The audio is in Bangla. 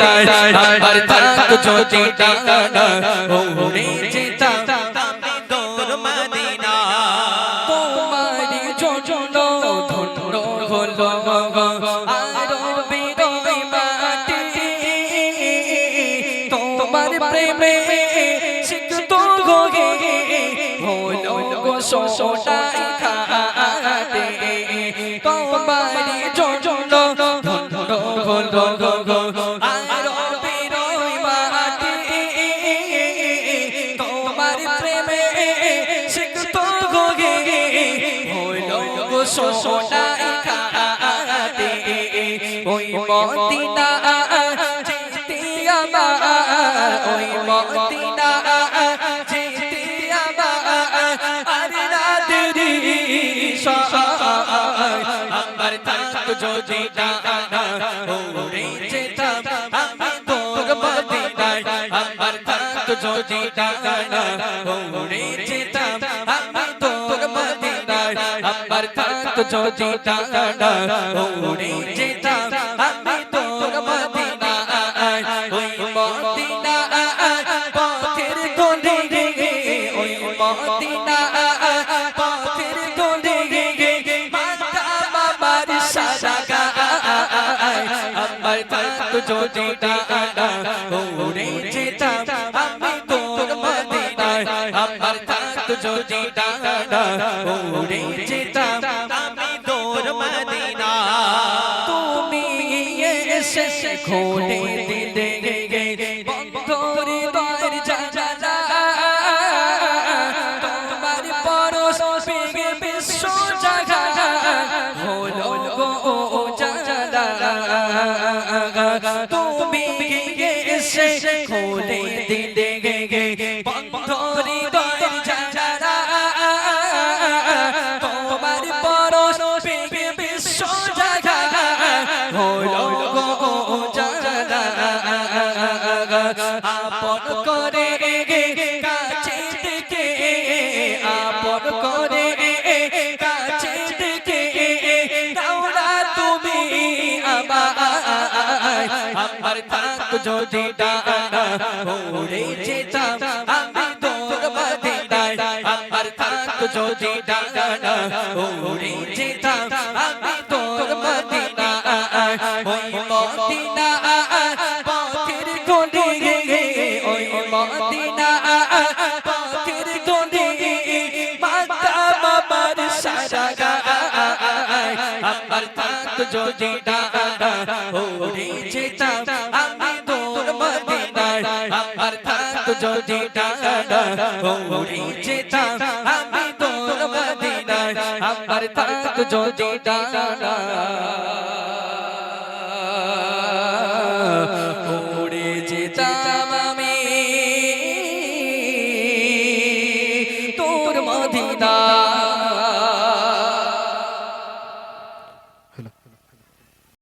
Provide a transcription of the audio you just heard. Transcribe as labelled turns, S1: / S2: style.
S1: মদিনায় আমার থাকতো যদি ডানা উড়ে যেতাম আমি তোর মদিনা তোমারি জন্য ধন্য হলো আরবের মাটি তোমার প্রেমে সিক্ত গোগে হলো গো সোনাই খাটে তোমারি জন্য ধন্য হলো আরবের মাটি তোমার প্রেমে সিক্ত গোগে হলো গো সোনাই খাটে ওই মদিনা যেতে আমার ওই মদিনা যেতে আমার রাত দেরি আমার থাকতো যদি ডানা উড়ে যেতাম আমি তোর মদিনায় আমার থাকতো যদি ডানা উড়ে যেতাম আমি তোর মদিনায় আমার থাকতো যদি ডানা উড়ে যেতাম আমি তোর মদিনায় ওই মদিনা পথের গলি ওই মদিনা পথের গলি মাতা বাবার সারা গায় আমার থাকতো যদি ডানা উড়ে যেতাম আমি তোর মদিনায় আমার থাকতো যদি ডানা উড়ে যেতাম আমি তোর মদিনা তুমি এসে খোলে দিলে বন্ধরে দর জানালা তোমার পরশ পেয়ে বিশ্ব জাগা হলো গো জালা তুমি এসে খোলে দিলে বন্ধরে দর জানালা তোমার পরশ পেয়ে বিশ্ব জাগা হলো গো জালা আপন করে কাছে থেকে আপন করে কাছে থেকে দাওরা তুমি আমার থাকতো যদি ডানা উড়ে যেতাম আমি তোর মদিনায় আমার থাকতো যদি ডানা উড়ে যেতাম আমি তোর মদিনায় ওই মদিনা পথের গলি ওই মদিনা পথের গলি মাতা বাবার সারা গায় আমার থাকতো যদি ডানা উড়ে যেতাম আমি তোর মদিনায় আমার থাকতো যদি ডানা উড়ে যেতাম আমি তোর মদিনায় আমার থাকতো যদি ডানা উড়ে যেতাম আমি তোর মদিনায়